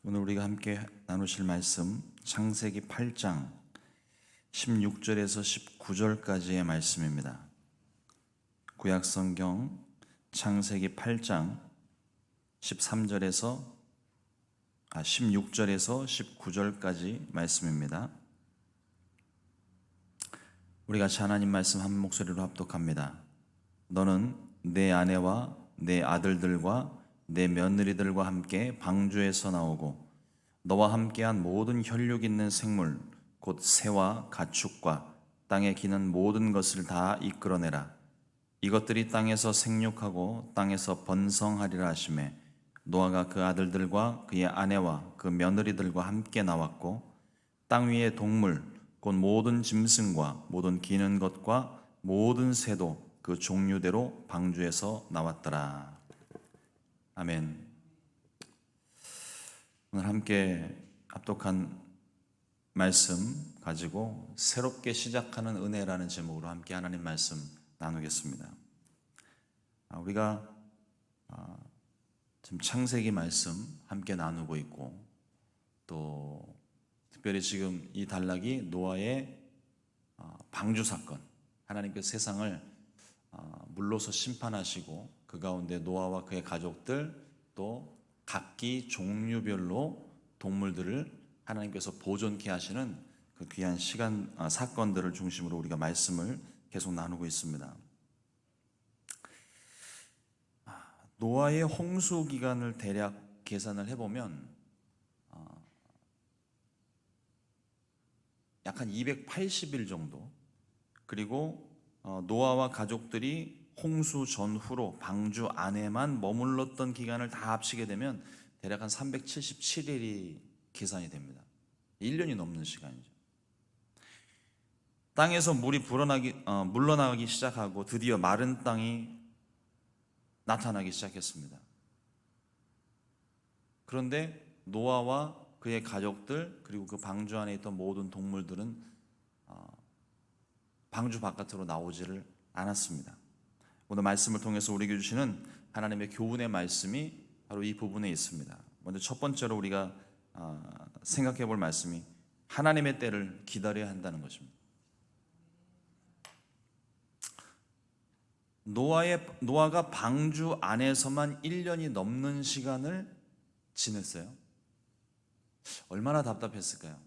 오늘 우리가 함께 나누실 말씀 창세기 8장 16절에서 19절까지의 말씀입니다. 구약성경 창세기 8장 16절에서 19절까지 말씀입니다. 우리 같이 하나님 말씀 한 목소리로 합독합니다. 너는 내 아내와 내 아들들과 내 며느리들과 함께 방주에서 나오고 너와 함께한 모든 혈육 있는 생물 곧 새와 가축과 땅에 기는 모든 것을 다 이끌어내라. 이것들이 땅에서 생육하고 땅에서 번성하리라 하시매 노아가 그 아들들과 그의 아내와 그 며느리들과 함께 나왔고 땅 위의 동물 곧 모든 짐승과 모든 기는 것과 모든 새도 그 종류대로 방주에서 나왔더라. 아멘. 오늘 함께 합독한 말씀 가지고 새롭게 시작하는 은혜라는 제목으로 함께 하나님 말씀 나누겠습니다. 우리가 지금 창세기 말씀 함께 나누고 있고 또 특별히 지금 이 단락이 노아의 방주 사건, 하나님께서 세상을 물로서 심판하시고 그 가운데 노아와 그의 가족들 또 각기 종류별로 동물들을 하나님께서 보존케 하시는 그 귀한 사건들을 중심으로 우리가 말씀을 계속 나누고 있습니다. 노아의 홍수 기간을 대략 계산을 해보면 약 한 280일 정도, 그리고 노아와 가족들이 홍수 전후로 방주 안에만 머물렀던 기간을 다 합치게 되면 대략 한 377일이 계산이 됩니다. 1년이 넘는 시간이죠. 땅에서 물이 물러나기 시작하고 드디어 마른 땅이 나타나기 시작했습니다. 그런데 노아와 그의 가족들 그리고 그 방주 안에 있던 모든 동물들은 방주 바깥으로 나오지를 않았습니다. 오늘 말씀을 통해서 우리에게 주시는 하나님의 교훈의 말씀이 바로 이 부분에 있습니다. 먼저 첫 번째로 우리가 생각해 볼 말씀이 하나님의 때를 기다려야 한다는 것입니다. 노아가 방주 안에서만 1년이 넘는 시간을 지냈어요. 얼마나 답답했을까요?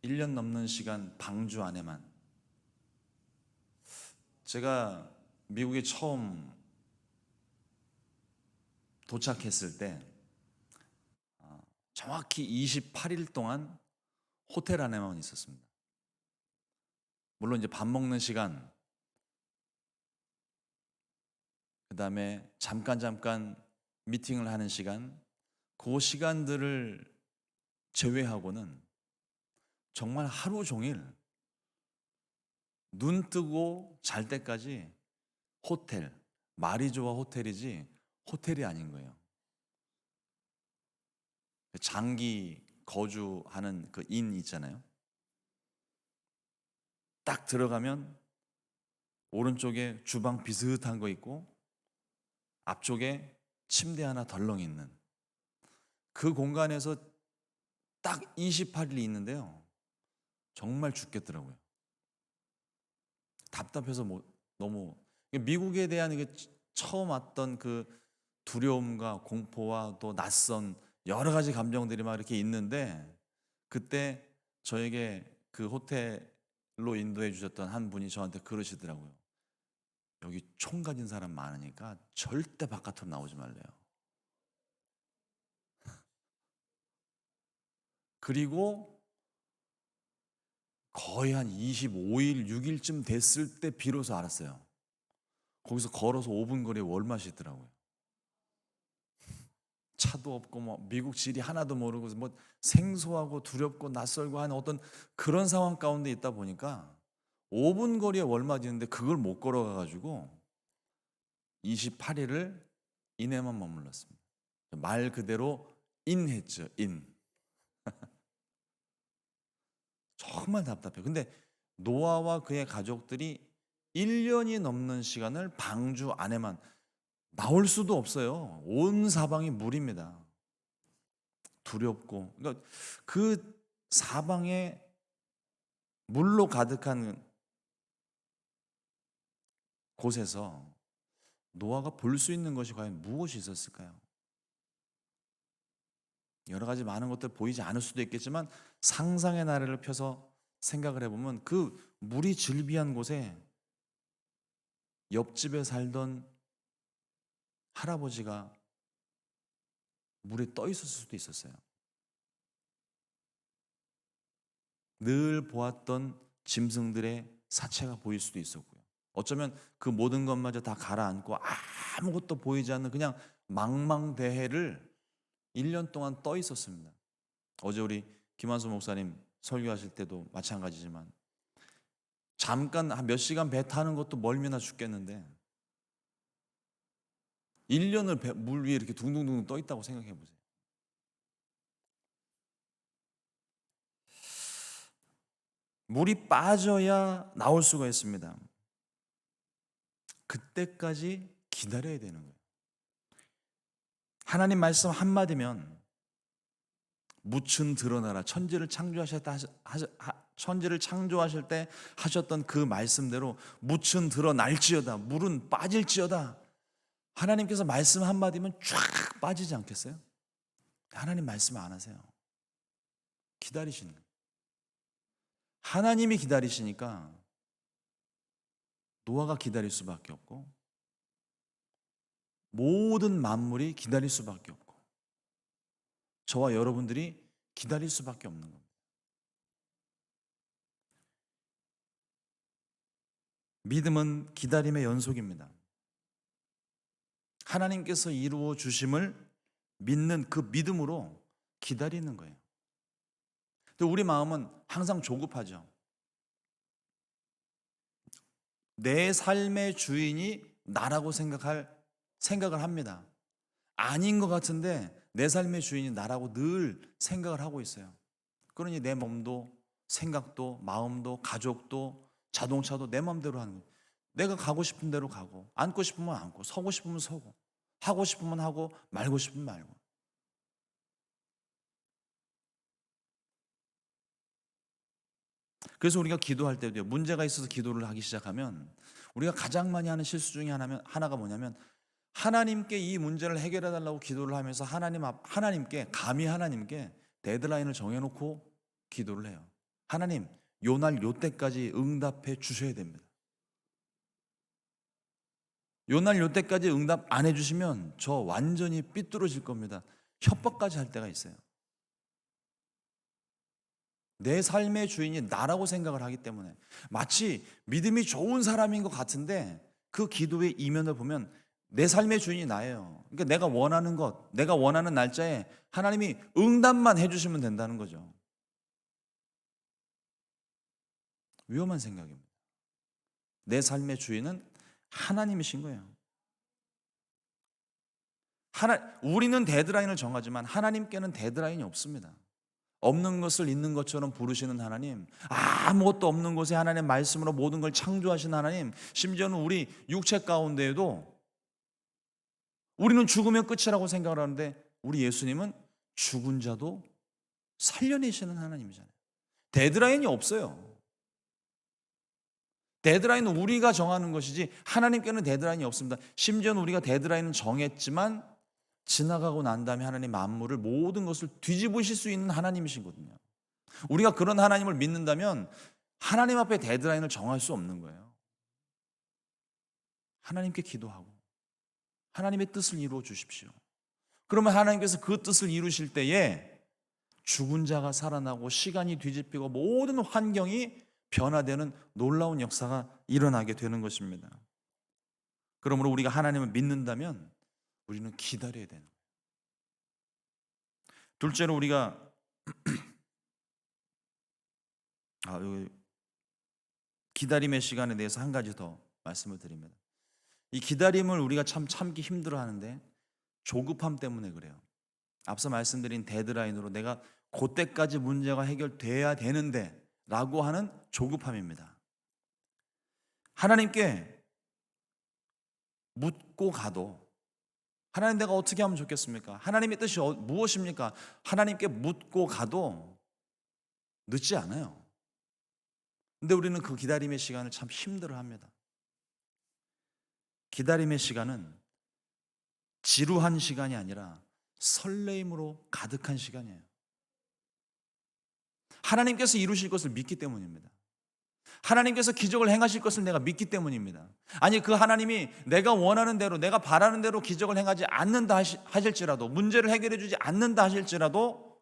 1년 넘는 시간 방주 안에만. 제가 미국에 처음 도착했을 때 정확히 28일 동안 호텔 안에만 있었습니다. 물론 이제 밥 먹는 시간, 그 다음에 잠깐 미팅을 하는 시간, 그 시간들을 제외하고는 정말 하루 종일 눈 뜨고 잘 때까지 호텔, 말이 좋아 호텔이지 호텔이 아닌 거예요. 장기 거주하는 그 인 있잖아요. 딱 들어가면 오른쪽에 주방 비슷한 거 있고 앞쪽에 침대 하나 덜렁 있는 그 공간에서 딱 28일이 있는데요. 정말 죽겠더라고요. 답답해서 너무 미국에 대한 처음 왔던 그 두려움과 공포와 또 낯선 여러 가지 감정들이 막 이렇게 있는데 그때 저에게 그 호텔로 인도해 주셨던 한 분이 저한테 그러시더라고요. 여기 총 가진 사람 많으니까 절대 바깥으로 나오지 말래요. 그리고 거의 한 25일, 6일쯤 됐을 때 비로소 알았어요. 거기서 걸어서 5분 거리에 월마트이 있더라고요. 차도 없고 뭐 미국 지리 하나도 모르고 뭐 생소하고 두렵고 낯설고 하는 어떤 그런 상황 가운데 있다 보니까 5분 거리에 월마트 있는데 그걸 못 걸어가 가지고 28일을 인에만 머물렀습니다. 말 그대로 인했죠. 인. 정말 답답해요. 근데 노아와 그의 가족들이 1년이 넘는 시간을 방주 안에만, 나올 수도 없어요. 온 사방이 물입니다. 두렵고. 그러니까 그 사방에 물로 가득한 곳에서 노아가 볼 수 있는 것이 과연 무엇이 있었을까요? 여러 가지 많은 것들 보이지 않을 수도 있겠지만 상상의 나래를 펴서 생각을 해보면 그 물이 즐비한 곳에 옆집에 살던 할아버지가 물에 떠 있었을 수도 있었어요. 늘 보았던 짐승들의 사체가 보일 수도 있었고요. 어쩌면 그 모든 것마저 다 가라앉고 아무것도 보이지 않는 그냥 망망대해를 1년 동안 떠 있었습니다. 어제 우리 김한수 목사님 설교하실 때도 마찬가지지만 잠깐 한 몇 시간 배 타는 것도 멀미나 죽겠는데 1년을 물 위에 이렇게 둥둥둥 떠 있다고 생각해 보세요. 물이 빠져야 나올 수가 있습니다. 그때까지 기다려야 되는 거예요. 하나님 말씀 한마디면 무춘 드러나라. 천지를 창조하실 때 하셨던 그 말씀대로 무춘 드러날지어다. 물은 빠질지어다. 하나님께서 말씀 한마디면 쫙 빠지지 않겠어요? 하나님 말씀 안 하세요. 기다리시는 거예요. 하나님이 기다리시니까 노아가 기다릴 수밖에 없고 모든 만물이 기다릴 수밖에 없고 저와 여러분들이 기다릴 수밖에 없는 겁니다. 믿음은 기다림의 연속입니다. 하나님께서 이루어 주심을 믿는 그 믿음으로 기다리는 거예요. 근데 우리 마음은 항상 조급하죠. 내 삶의 주인이 나라고 생각을 합니다. 아닌 것 같은데 내 삶의 주인이 나라고 늘 생각을 하고 있어요. 그러니 내 몸도 생각도 마음도 가족도 자동차도 내 마음대로 하는 거예요. 내가 가고 싶은 대로 가고 앉고 싶으면 앉고 서고 싶으면 서고 하고 싶으면 하고 말고 싶으면 말고. 그래서 우리가 기도할 때도요, 문제가 있어서 기도를 하기 시작하면 우리가 가장 많이 하는 실수 중에 하나가 뭐냐면 하나님께 이 문제를 해결해 달라고 기도를 하면서 감히 하나님께 데드라인을 정해놓고 기도를 해요. 하나님, 요 날 요 때까지 응답해 주셔야 됩니다. 요 날 요 때까지 응답 안 해주시면 저 완전히 삐뚤어질 겁니다. 협박까지 할 때가 있어요. 내 삶의 주인이 나라고 생각을 하기 때문에 마치 믿음이 좋은 사람인 것 같은데 그 기도의 이면을 보면 내 삶의 주인이 나예요. 그러니까 내가 원하는 것, 내가 원하는 날짜에 하나님이 응답만 해주시면 된다는 거죠. 위험한 생각입니다. 내 삶의 주인은 하나님이신 거예요. 우리는 데드라인을 정하지만 하나님께는 데드라인이 없습니다. 없는 것을 있는 것처럼 부르시는 하나님, 아무것도 없는 곳에 하나님의 말씀으로 모든 걸 창조하신 하나님, 심지어는 우리 육체 가운데에도 우리는 죽으면 끝이라고 생각을 하는데 우리 예수님은 죽은 자도 살려내시는 하나님이잖아요. 데드라인이 없어요. 데드라인은 우리가 정하는 것이지 하나님께는 데드라인이 없습니다. 심지어는 우리가 데드라인은 정했지만 지나가고 난 다음에 하나님 만물을 모든 것을 뒤집으실 수 있는 하나님이시거든요. 우리가 그런 하나님을 믿는다면 하나님 앞에 데드라인을 정할 수 없는 거예요. 하나님께 기도하고 하나님의 뜻을 이루어 주십시오. 그러면 하나님께서 그 뜻을 이루실 때에 죽은 자가 살아나고 시간이 뒤집히고 모든 환경이 변화되는 놀라운 역사가 일어나게 되는 것입니다. 그러므로 우리가 하나님을 믿는다면 우리는 기다려야 되는 거예요. 둘째로 우리가 기다림의 시간에 대해서 한 가지 더 말씀을 드립니다. 이 기다림을 우리가 참 참기 힘들어하는데 조급함 때문에 그래요. 앞서 말씀드린 데드라인으로 내가 그때까지 문제가 해결돼야 되는데 라고 하는 조급함입니다. 하나님께 묻고 가도 하나님 내가 어떻게 하면 좋겠습니까? 하나님의 뜻이 무엇입니까? 하나님께 묻고 가도 늦지 않아요. 근데 우리는 그 기다림의 시간을 참 힘들어합니다. 기다림의 시간은 지루한 시간이 아니라 설레임으로 가득한 시간이에요. 하나님께서 이루실 것을 믿기 때문입니다. 하나님께서 기적을 행하실 것을 내가 믿기 때문입니다. 아니, 그 하나님이 내가 원하는 대로, 내가 바라는 대로 기적을 행하지 않는다 하실지라도, 문제를 해결해 주지 않는다 하실지라도,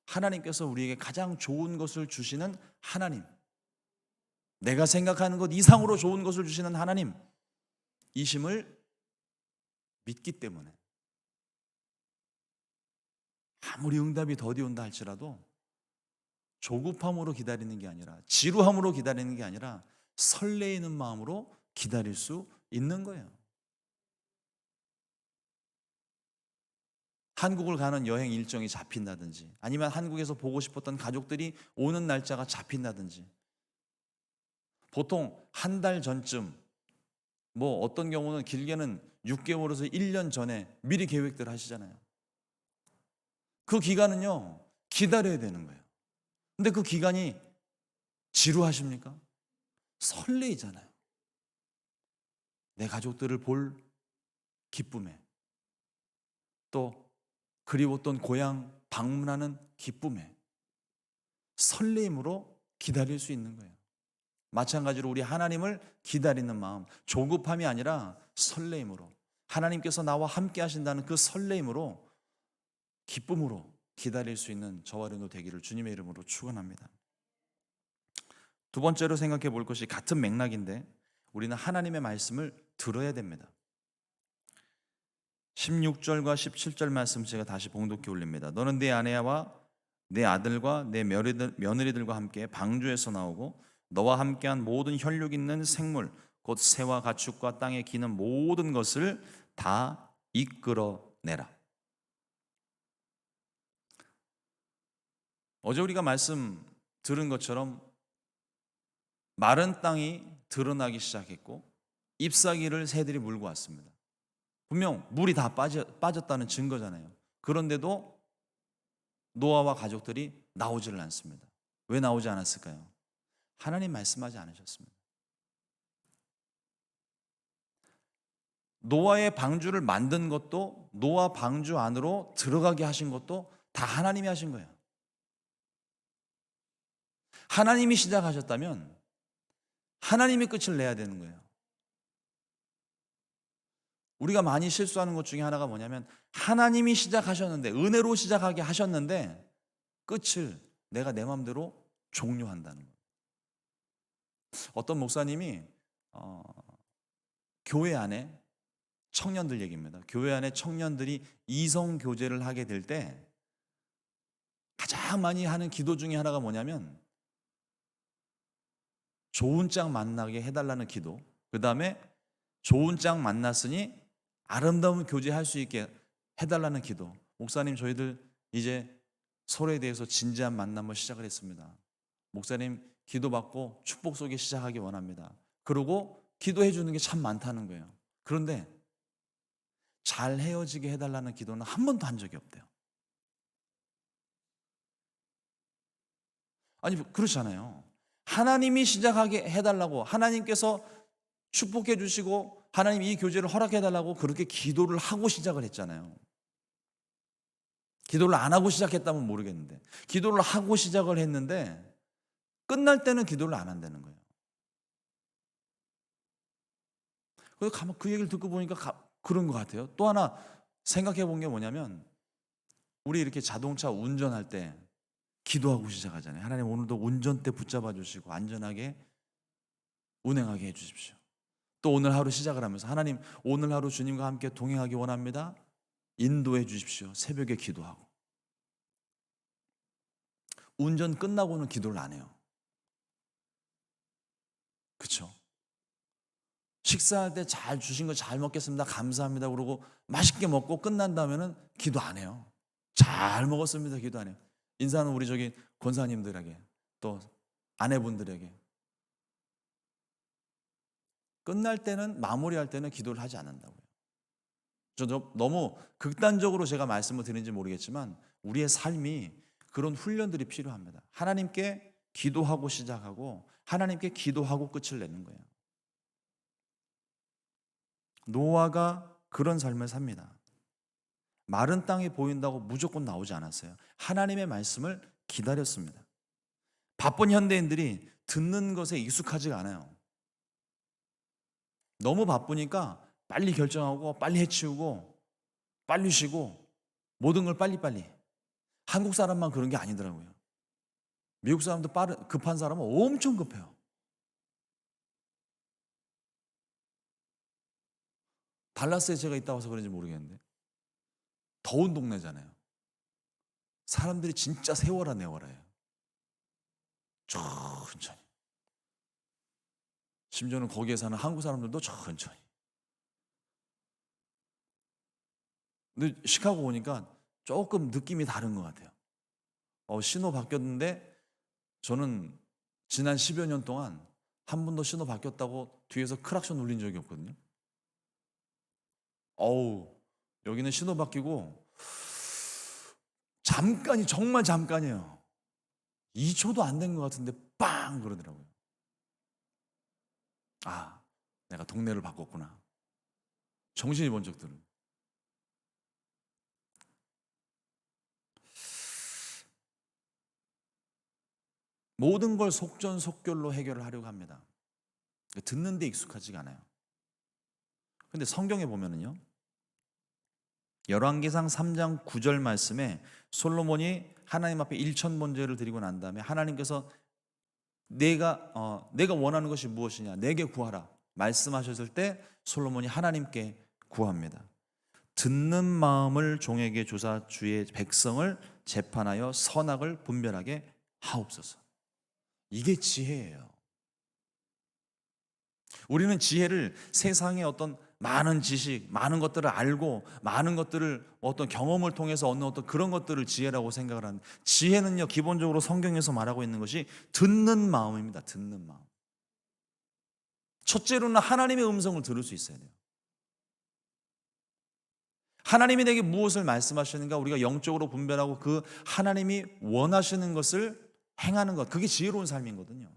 하나님께서 우리에게 가장 좋은 것을 주시는 하나님, 내가 생각하는 것 이상으로 좋은 것을 주시는 하나님 이심을 믿기 때문에 아무리 응답이 더디 온다 할지라도 조급함으로 기다리는 게 아니라, 지루함으로 기다리는 게 아니라 설레이는 마음으로 기다릴 수 있는 거예요. 한국을 가는 여행 일정이 잡힌다든지, 아니면 한국에서 보고 싶었던 가족들이 오는 날짜가 잡힌다든지, 보통 한 달 전쯤, 뭐 어떤 경우는 길게는 6개월에서 1년 전에 미리 계획들 하시잖아요. 그 기간은요, 기다려야 되는 거예요. 근데 그 기간이 지루하십니까? 설레이잖아요. 내 가족들을 볼 기쁨에, 또 그리웠던 고향 방문하는 기쁨에, 설레임으로 기다릴 수 있는 거예요. 마찬가지로 우리 하나님을 기다리는 마음, 조급함이 아니라 설레임으로, 하나님께서 나와 함께 하신다는 그 설레임으로, 기쁨으로 기다릴 수 있는 저와 여러분도 되기를 주님의 이름으로 축원합니다. 두 번째로 생각해 볼 것이 같은 맥락인데, 우리는 하나님의 말씀을 들어야 됩니다. 16절과 17절 말씀 제가 다시 봉독해 올립니다. 너는 네 아내와 내 아들과 내 며느리들과 함께 방주에서 나오고 너와 함께한 모든 혈육 있는 생물 곧 새와 가축과 땅에 기는 모든 것을 다 이끌어내라. 어제 우리가 말씀 들은 것처럼 마른 땅이 드러나기 시작했고 잎사귀를 새들이 물고 왔습니다. 분명 물이 다 빠졌다는 증거잖아요. 그런데도 노아와 가족들이 나오지를 않습니다. 왜 나오지 않았을까요? 하나님 말씀하지 않으셨습니다. 노아의 방주를 만든 것도, 노아 방주 안으로 들어가게 하신 것도 다 하나님이 하신 거예요. 하나님이 시작하셨다면 하나님이 끝을 내야 되는 거예요. 우리가 많이 실수하는 것 중에 하나가 뭐냐면, 하나님이 시작하셨는데, 은혜로 시작하게 하셨는데 끝을 내가 내 마음대로 종료한다는 거예요. 어떤 목사님이 교회 안에 청년들 얘기입니다. 교회 안에 청년들이 이성 교제를 하게 될 때 가장 많이 하는 기도 중에 하나가 뭐냐면, 좋은 짝 만나게 해달라는 기도, 그 다음에 좋은 짝 만났으니 아름다운 교제할 수 있게 해달라는 기도. 목사님, 저희들 이제 서로에 대해서 진지한 만남을 시작을 했습니다. 목사님 기도받고 축복 속에 시작하기 원합니다. 그러고 기도해 주는 게 참 많다는 거예요. 그런데 잘 헤어지게 해달라는 기도는 한 번도 한 적이 없대요. 아니, 그렇잖아요. 하나님이 시작하게 해달라고, 하나님께서 축복해 주시고 하나님 이 교제를 허락해 달라고 그렇게 기도를 하고 시작을 했잖아요. 기도를 안 하고 시작했다면 모르겠는데, 기도를 하고 시작을 했는데 끝날 때는 기도를 안 한다는 거예요. 그래서 가만 그 얘기를 듣고 보니까 그런 것 같아요. 또 하나 생각해 본 게 뭐냐면, 우리 이렇게 자동차 운전할 때 기도하고 시작하잖아요. 하나님, 오늘도 운전대 붙잡아 주시고 안전하게 운행하게 해 주십시오. 또 오늘 하루 시작을 하면서, 하나님 오늘 하루 주님과 함께 동행하기 원합니다. 인도해 주십시오. 새벽에 기도하고. 운전 끝나고는 기도를 안 해요. 그렇죠? 식사할 때 잘 주신 거 잘 먹겠습니다. 감사합니다. 그러고 맛있게 먹고 끝난 다음에는 기도 안 해요. 잘 먹었습니다. 기도 안 해요. 인사는 우리 저기 권사님들에게, 또 아내분들에게. 끝날 때는, 마무리할 때는 기도를 하지 않는다고요. 너무 극단적으로 제가 말씀을 드리는지 모르겠지만 우리의 삶이 그런 훈련들이 필요합니다. 하나님께 기도하고 시작하고 하나님께 기도하고 끝을 내는 거예요. 노아가 그런 삶을 삽니다. 마른 땅이 보인다고 무조건 나오지 않았어요. 하나님의 말씀을 기다렸습니다. 바쁜 현대인들이 듣는 것에 익숙하지가 않아요. 너무 바쁘니까 빨리 결정하고 빨리 해치우고 빨리 쉬고 모든 걸 빨리빨리. 한국 사람만 그런 게 아니더라고요. 미국 사람도 급한 사람은 엄청 급해요. 달라스에 제가 있다 와서 그런지 모르겠는데 더운 동네잖아요. 사람들이 진짜 세워라 내워라예요. 천천히. 심지어는 거기에 사는 한국 사람들도 천천히. 근데 시카고 오니까 조금 느낌이 다른 것 같아요. 신호 바뀌었는데 저는 지난 10여 년 동안 한 번도 신호 바뀌었다고 뒤에서 크락션 울린 적이 없거든요. 여기는 신호 바뀌고 잠깐이 정말 잠깐이에요. 2초도 안 된 것 같은데 빵 그러더라고요. 내가 동네를 바꿨구나. 정신이 번쩍 드는. 모든 걸 속전속결로 해결을 하려고 합니다. 듣는데 익숙하지가 않아요. 근데 성경에 보면은요, 열왕기상 3장 9절 말씀에 솔로몬이 하나님 앞에 1,000번제를 드리고 난 다음에 하나님께서 내가 원하는 것이 무엇이냐 내게 구하라 말씀하셨을 때 솔로몬이 하나님께 구합니다. 듣는 마음을 종에게 주사 주의 백성을 재판하여 선악을 분별하게 하옵소서. 이게 지혜예요. 우리는 지혜를 세상의 어떤 많은 지식, 많은 것들을 알고 많은 것들을 어떤 경험을 통해서 얻는 어떤 그런 것들을 지혜라고 생각을 하는데, 지혜는요 기본적으로 성경에서 말하고 있는 것이 듣는 마음입니다. 듣는 마음. 첫째로는 하나님의 음성을 들을 수 있어야 돼요. 하나님이 내게 무엇을 말씀하시는가 우리가 영적으로 분별하고 그 하나님이 원하시는 것을 행하는 것, 그게 지혜로운 삶이거든요.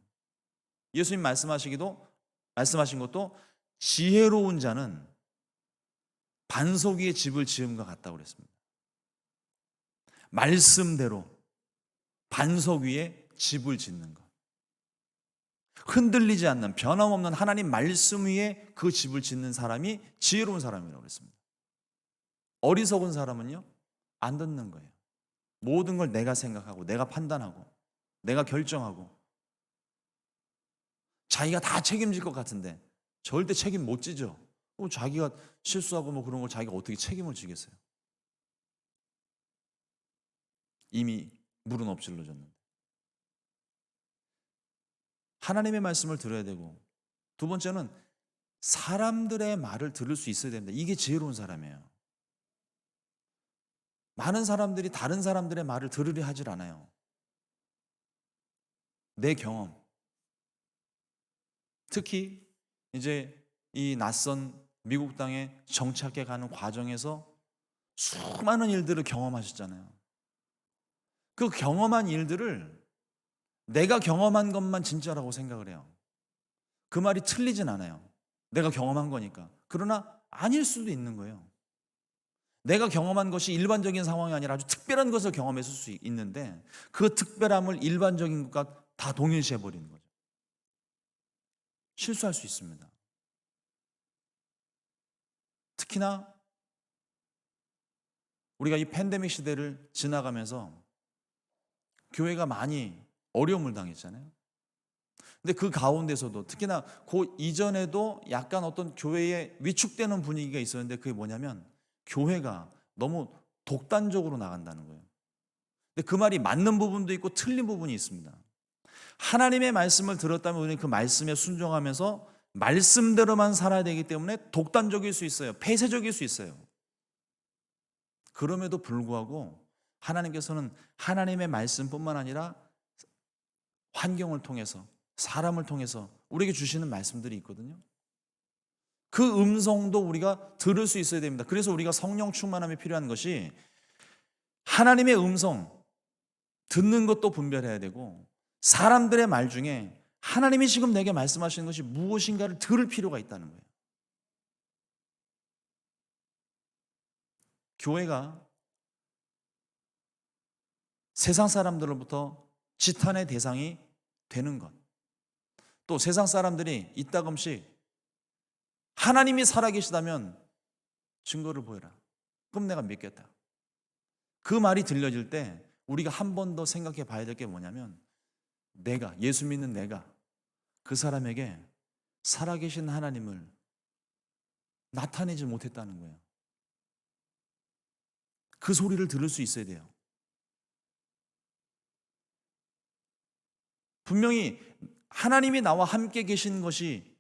예수님 말씀하신 것도 지혜로운 자는 반석 위에 집을 지음과 같다고 그랬습니다. 말씀대로 반석 위에 집을 짓는 것, 흔들리지 않는 변함없는 하나님 말씀 위에 그 집을 짓는 사람이 지혜로운 사람이라고 그랬습니다. 어리석은 사람은요 안 듣는 거예요. 모든 걸 내가 생각하고 내가 판단하고 내가 결정하고 자기가 다 책임질 것 같은데 절대 책임 못 지죠. 자기가 실수하고 뭐 그런 걸 자기가 어떻게 책임을 지겠어요? 이미 물은 엎질러졌는데. 하나님의 말씀을 들어야 되고, 두 번째는 사람들의 말을 들을 수 있어야 됩니다. 이게 지혜로운 사람이에요. 많은 사람들이 다른 사람들의 말을 들으려 하질 않아요. 내 경험, 특히 이제 이 낯선 미국 땅에 정착해 가는 과정에서 수많은 일들을 경험하셨잖아요. 그 경험한 일들을 내가 경험한 것만 진짜라고 생각을 해요. 그 말이 틀리진 않아요. 내가 경험한 거니까. 그러나 아닐 수도 있는 거예요. 내가 경험한 것이 일반적인 상황이 아니라 아주 특별한 것을 경험했을 수 있는데 그 특별함을 일반적인 것과 다 동일시해 버리는 거죠. 실수할 수 있습니다. 특히나 우리가 이 팬데믹 시대를 지나가면서 교회가 많이 어려움을 당했잖아요. 근데 그 가운데서도 특히나 그 이전에도 약간 어떤 교회에 위축되는 분위기가 있었는데 그게 뭐냐면 교회가 너무 독단적으로 나간다는 거예요. 근데 그 말이 맞는 부분도 있고 틀린 부분이 있습니다. 하나님의 말씀을 들었다면 우리는 그 말씀에 순종하면서 말씀대로만 살아야 되기 때문에 독단적일 수 있어요. 폐쇄적일 수 있어요. 그럼에도 불구하고 하나님께서는 하나님의 말씀뿐만 아니라 환경을 통해서 사람을 통해서 우리에게 주시는 말씀들이 있거든요. 그 음성도 우리가 들을 수 있어야 됩니다. 그래서 우리가 성령 충만함이 필요한 것이 하나님의 음성 듣는 것도 분별해야 되고, 사람들의 말 중에 하나님이 지금 내게 말씀하시는 것이 무엇인가를 들을 필요가 있다는 거예요. 교회가 세상 사람들로부터 지탄의 대상이 되는 것, 또 세상 사람들이 이따금씩 하나님이 살아계시다면 증거를 보여라, 그럼 내가 믿겠다, 그 말이 들려질 때 우리가 한 번 더 생각해 봐야 될 게 뭐냐면, 내가, 예수 믿는 내가 그 사람에게 살아계신 하나님을 나타내지 못했다는 거예요. 그 소리를 들을 수 있어야 돼요. 분명히 하나님이 나와 함께 계신 것이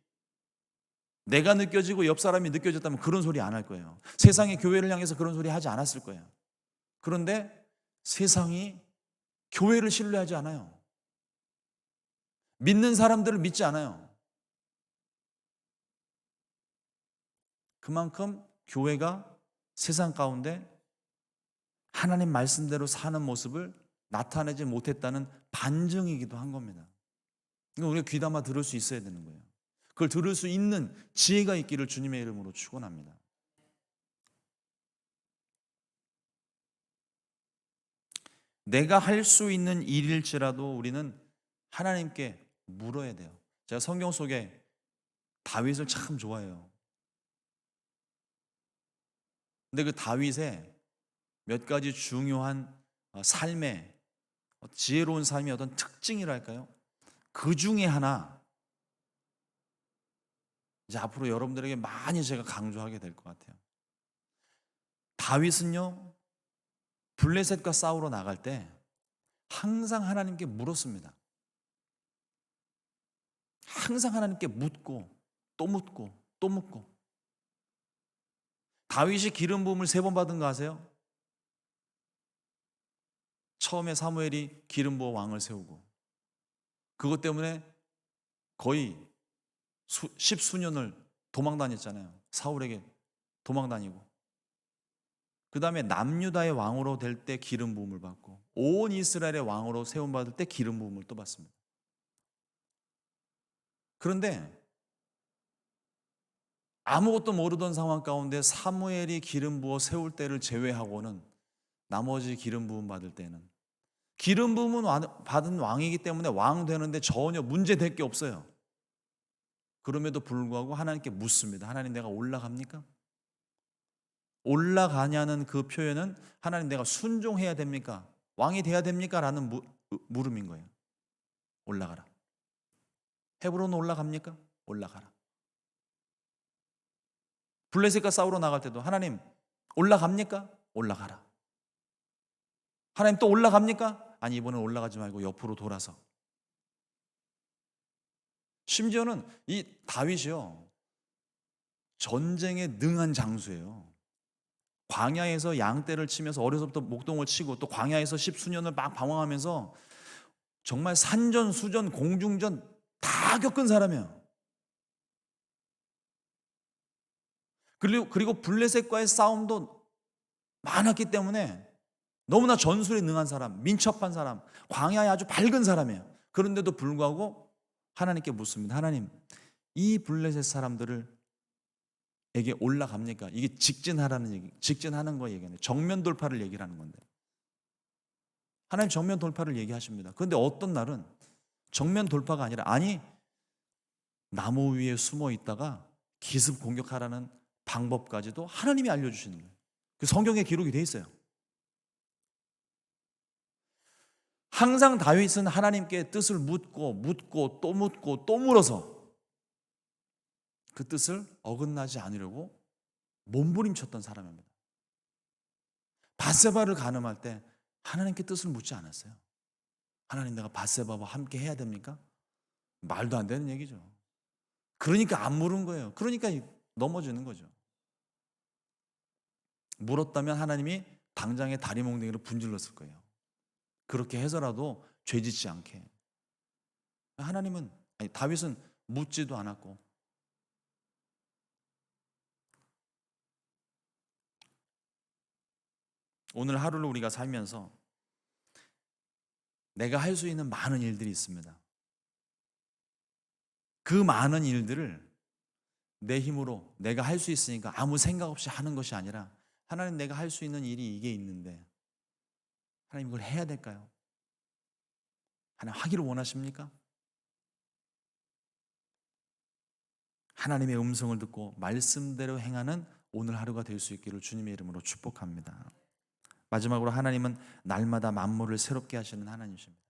내가 느껴지고 옆 사람이 느껴졌다면 그런 소리 안 할 거예요. 세상의 교회를 향해서 그런 소리 하지 않았을 거예요. 그런데 세상이 교회를 신뢰하지 않아요. 믿는 사람들을 믿지 않아요. 그만큼 교회가 세상 가운데 하나님 말씀대로 사는 모습을 나타내지 못했다는 반증이기도 한 겁니다. 이거 우리가 귀담아 들을 수 있어야 되는 거예요. 그걸 들을 수 있는 지혜가 있기를 주님의 이름으로 축원합니다. 내가 할 수 있는 일일지라도 우리는 하나님께 물어야 돼요. 제가 성경 속에 다윗을 참 좋아해요. 근데 그 다윗의 몇 가지 중요한 삶의 지혜로운 삶의 어떤 특징이랄까요? 그 중에 하나, 이제 앞으로 여러분들에게 많이 제가 강조하게 될 것 같아요. 다윗은요, 블레셋과 싸우러 나갈 때 항상 하나님께 물었습니다. 항상 하나님께 묻고 또 묻고 또 묻고. 다윗이 기름 부음을 3번 받은 거 아세요? 처음에 사무엘이 기름 부어 왕을 세우고, 그것 때문에 거의 십수년을 도망 다녔잖아요. 사울에게 도망 다니고, 그 다음에 남유다의 왕으로 될 때 기름 부음을 받고, 온 이스라엘의 왕으로 세움 받을 때 기름 부음을 또 받습니다. 그런데 아무것도 모르던 상황 가운데 사무엘이 기름 부어 세울 때를 제외하고는 나머지 기름 부음 받을 때는, 기름 부음은 받은 왕이기 때문에 왕 되는데 전혀 문제될 게 없어요. 그럼에도 불구하고 하나님께 묻습니다. 하나님, 내가 올라갑니까? 올라가냐는 그 표현은 하나님, 내가 순종해야 됩니까? 왕이 돼야 됩니까? 라는 물음인 거예요. 올라가라. 헤브론 올라갑니까? 올라가라. 블레셋과 싸우러 나갈 때도 하나님 올라갑니까? 올라가라. 하나님 또 올라갑니까? 아니, 이번엔 올라가지 말고 옆으로 돌아서. 심지어는 이 다윗이요, 전쟁에 능한 장수예요. 광야에서 양떼를 치면서 어려서부터 목동을 치고, 또 광야에서 십수년을 막 방황하면서 정말 산전, 수전, 공중전 다 겪은 사람이에요. 그리고 블레셋과의 싸움도 많았기 때문에 너무나 전술에 능한 사람, 민첩한 사람, 광야에 아주 밝은 사람이에요. 그런데도 불구하고 하나님께 묻습니다. 하나님, 이 블레셋 사람들을 에게 올라갑니까? 이게 직진하라는 얘기, 직진하는 거 얘기하는, 정면 돌파를 얘기를 하는 건데, 하나님 정면 돌파를 얘기하십니다. 그런데 어떤 날은 정면 돌파가 아니라, 아니, 나무 위에 숨어 있다가 기습 공격하라는 방법까지도 하나님이 알려주시는 거예요. 그 성경에 기록이 돼 있어요. 항상 다윗은 하나님께 뜻을 묻고 묻고 또 묻고 또 물어서 그 뜻을 어긋나지 않으려고 몸부림쳤던 사람입니다. 밧세바를 간음할 때 하나님께 뜻을 묻지 않았어요. 하나님, 내가 밧세바와 함께 해야 됩니까? 말도 안 되는 얘기죠. 그러니까 안 물은 거예요. 그러니까 넘어지는 거죠. 물었다면 하나님이 당장에 다리 몽둥이로 분질렀을 거예요. 그렇게 해서라도 죄짓지 않게. 하나님은, 아니, 다윗은 묻지도 않았고 오늘 하루를 우리가 살면서 내가 할 수 있는 많은 일들이 있습니다. 그 많은 일들을 내 힘으로 내가 할 수 있으니까 아무 생각 없이 하는 것이 아니라, 하나님, 내가 할 수 있는 일이 이게 있는데 하나님 이걸 해야 될까요? 하나님 하기를 원하십니까? 하나님의 음성을 듣고 말씀대로 행하는 오늘 하루가 될 수 있기를 주님의 이름으로 축복합니다. 마지막으로, 하나님은 날마다 만물을 새롭게 하시는 하나님이십니다.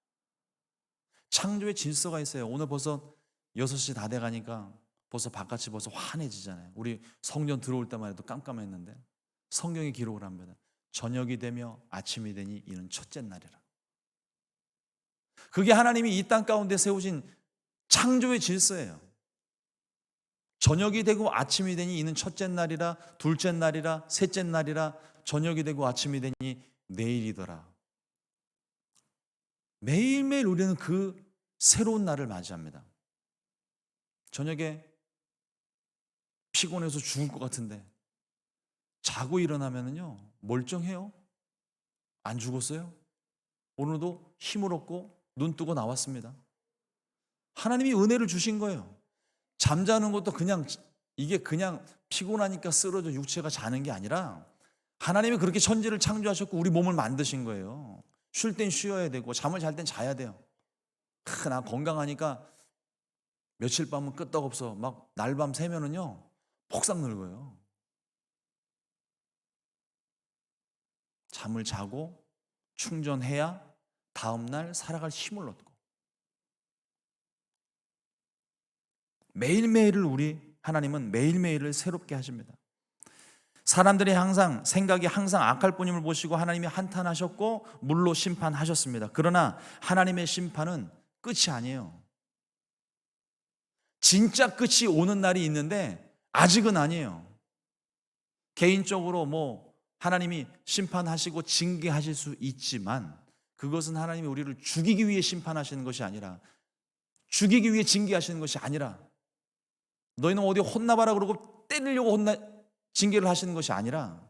창조의 질서가 있어요. 오늘 벌써 6시 다 돼가니까 벌써 바깥이 벌써 환해지잖아요. 우리 성전 들어올 때만 해도 깜깜했는데 성경이 기록을 합니다. 저녁이 되며 아침이 되니 이는 첫째 날이라. 그게 하나님이 이 땅 가운데 세우신 창조의 질서예요. 저녁이 되고 아침이 되니 이는 첫째 날이라, 둘째 날이라, 셋째 날이라, 저녁이 되고 아침이 되니 내일이더라. 매일매일 우리는 그 새로운 날을 맞이합니다. 저녁에 피곤해서 죽을 것 같은데 자고 일어나면요 멀쩡해요. 안 죽었어요. 오늘도 힘을 얻고 눈 뜨고 나왔습니다. 하나님이 은혜를 주신 거예요. 잠자는 것도 이게 그냥 피곤하니까 쓰러져 육체가 자는 게 아니라, 하나님이 그렇게 천지를 창조하셨고 우리 몸을 만드신 거예요. 쉴 땐 쉬어야 되고 잠을 잘 땐 자야 돼요. 나 건강하니까 며칠 밤은 끄떡없어 막 날밤 새면은요 폭삭 늙어요. 잠을 자고 충전해야 다음날 살아갈 힘을 얻고, 매일매일을 하나님은 매일매일을 새롭게 하십니다. 사람들이 생각이 항상 악할 뿐임을 보시고 하나님이 한탄하셨고 물로 심판하셨습니다. 그러나 하나님의 심판은 끝이 아니에요. 진짜 끝이 오는 날이 있는데 아직은 아니에요. 개인적으로 하나님이 심판하시고 징계하실 수 있지만, 그것은 하나님이 우리를 죽이기 위해 심판하시는 것이 아니라, 죽이기 위해 징계하시는 것이 아니라, 너희는 어디 혼나봐라 그러고 때리려고 징계를 하시는 것이 아니라,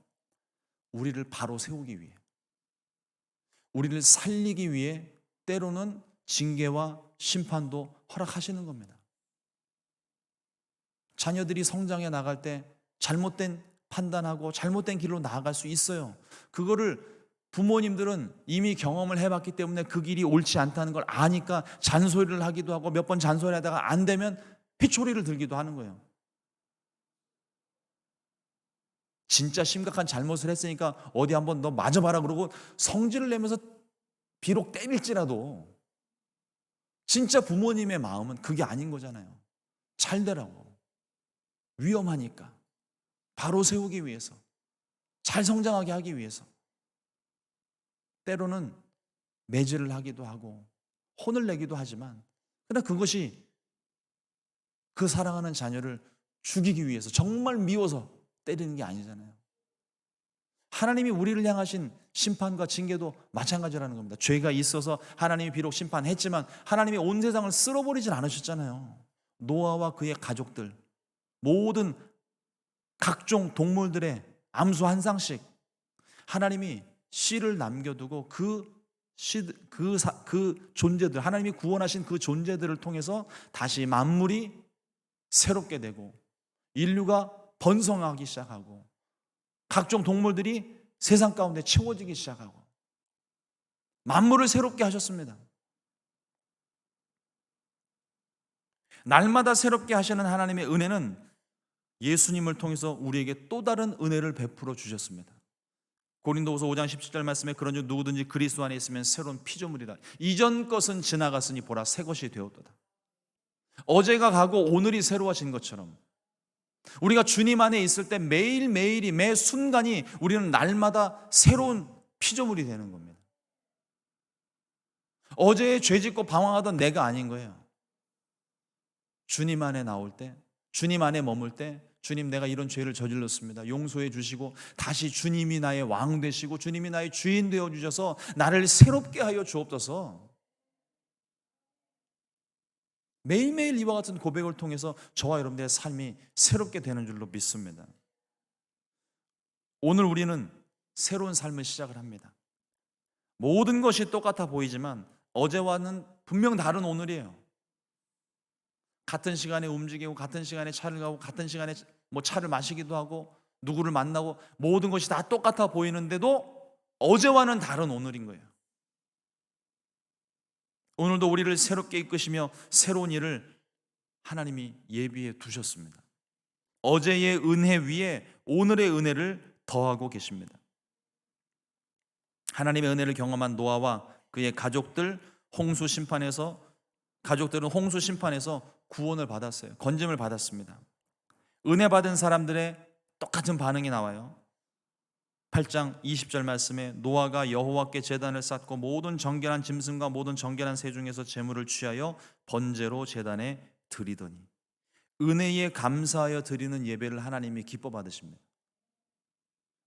우리를 바로 세우기 위해, 우리를 살리기 위해 때로는 징계와 심판도 허락하시는 겁니다. 자녀들이 성장해 나갈 때 잘못된 판단하고 잘못된 길로 나아갈 수 있어요. 그거를 부모님들은 이미 경험을 해봤기 때문에 그 길이 옳지 않다는 걸 아니까 잔소리를 하기도 하고, 몇 번 잔소리하다가 안 되면 회초리를 들기도 하는 거예요. 진짜 심각한 잘못을 했으니까 어디 한번 너 맞아봐라 그러고 성질을 내면서 비록 때릴지라도, 진짜 부모님의 마음은 그게 아닌 거잖아요. 잘 되라고, 위험하니까 바로 세우기 위해서, 잘 성장하게 하기 위해서 때로는 매질을 하기도 하고 혼을 내기도 하지만, 그러나 그것이 그 사랑하는 자녀를 죽이기 위해서, 정말 미워서 때리는 게 아니잖아요. 하나님이 우리를 향하신 심판과 징계도 마찬가지라는 겁니다. 죄가 있어서 하나님이 비록 심판했지만 하나님이 온 세상을 쓸어버리진 않으셨잖아요. 노아와 그의 가족들, 모든 각종 동물들의 암수 한 쌍씩 하나님이 씨를 남겨두고 그 존재들, 하나님이 구원하신 그 존재들을 통해서 다시 만물이 새롭게 되고 인류가 번성하기 시작하고 각종 동물들이 세상 가운데 채워지기 시작하고 만물을 새롭게 하셨습니다. 날마다 새롭게 하시는 하나님의 은혜는 예수님을 통해서 우리에게 또 다른 은혜를 베풀어 주셨습니다. 고린도후서 5장 17절 말씀에 그런즉 누구든지 그리스도 안에 있으면 새로운 피조물이라. 이전 것은 지나갔으니 보라 새 것이 되었도다. 어제가 가고 오늘이 새로워진 것처럼 우리가 주님 안에 있을 때 매일매일이, 매 순간이 우리는 날마다 새로운 피조물이 되는 겁니다. 어제의 죄짓고 방황하던 내가 아닌 거예요. 주님 안에 나올 때, 주님 안에 머물 때, 주님 내가 이런 죄를 저질렀습니다, 용서해 주시고 다시 주님이 나의 왕 되시고 주님이 나의 주인 되어 주셔서 나를 새롭게 하여 주옵소서. 매일매일 이와 같은 고백을 통해서 저와 여러분들의 삶이 새롭게 되는 줄로 믿습니다. 오늘 우리는 새로운 삶을 시작을 합니다. 모든 것이 똑같아 보이지만 어제와는 분명 다른 오늘이에요. 같은 시간에 움직이고 같은 시간에 차를 가고 같은 시간에 차를 마시기도 하고 누구를 만나고 모든 것이 다 똑같아 보이는데도 어제와는 다른 오늘인 거예요. 오늘도 우리를 새롭게 이끄시며 새로운 일을 하나님이 예비해 두셨습니다. 어제의 은혜 위에 오늘의 은혜를 더하고 계십니다. 하나님의 은혜를 경험한 노아와 그의 가족들은 홍수 심판에서 구원을 받았어요. 건짐을 받았습니다. 은혜 받은 사람들의 똑같은 반응이 나와요. 8장 20절 말씀에 노아가 여호와께 제단을 쌓고 모든 정결한 짐승과 모든 정결한 새 중에서 제물을 취하여 번제로 제단에 드리더니, 은혜에 감사하여 드리는 예배를 하나님이 기뻐 받으십니다.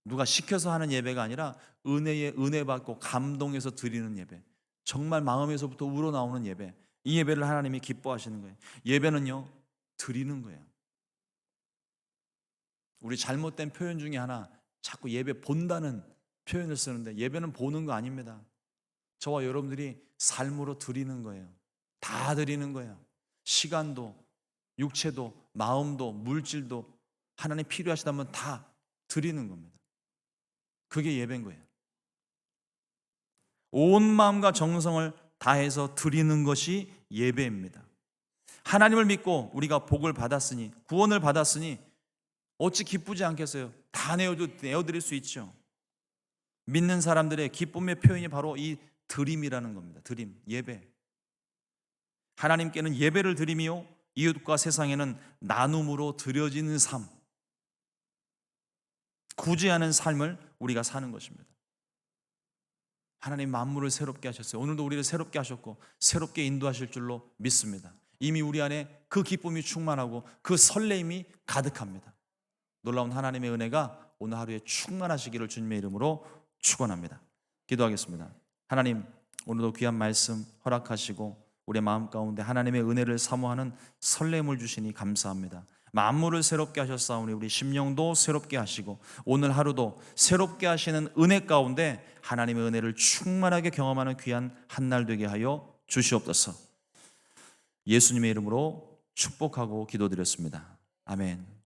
누가 시켜서 하는 예배가 아니라 은혜에 은혜 받고 감동해서 드리는 예배, 정말 마음에서부터 우러나오는 예배, 이 예배를 하나님이 기뻐하시는 거예요. 예배는요, 드리는 거예요. 우리 잘못된 표현 중에 하나, 자꾸 예배 본다는 표현을 쓰는데 예배는 보는 거 아닙니다. 저와 여러분들이 삶으로 드리는 거예요. 다 드리는 거예요. 시간도, 육체도, 마음도, 물질도 하나님 필요하시다면 다 드리는 겁니다. 그게 예배인 거예요. 온 마음과 정성을 다해서 드리는 것이 예배입니다. 하나님을 믿고 우리가 복을 받았으니, 구원을 받았으니 어찌 기쁘지 않겠어요? 다 내어드릴 수 있죠. 믿는 사람들의 기쁨의 표현이 바로 이 드림이라는 겁니다. 드림, 예배. 하나님께는 예배를 드리며 이웃과 세상에는 나눔으로 드려지는 삶, 구제하는 삶을 우리가 사는 것입니다. 하나님 만물을 새롭게 하셨어요. 오늘도 우리를 새롭게 하셨고 새롭게 인도하실 줄로 믿습니다. 이미 우리 안에 그 기쁨이 충만하고 그 설레임이 가득합니다. 놀라운 하나님의 은혜가 오늘 하루에 충만하시기를 주님의 이름으로 축원합니다. 기도하겠습니다. 하나님, 오늘도 귀한 말씀 허락하시고 우리의 마음 가운데 하나님의 은혜를 사모하는 설렘을 주시니 감사합니다. 만물을 새롭게 하셨사오니 우리 심령도 새롭게 하시고 오늘 하루도 새롭게 하시는 은혜 가운데 하나님의 은혜를 충만하게 경험하는 귀한 한날 되게 하여 주시옵소서. 예수님의 이름으로 축복하고 기도드렸습니다. 아멘.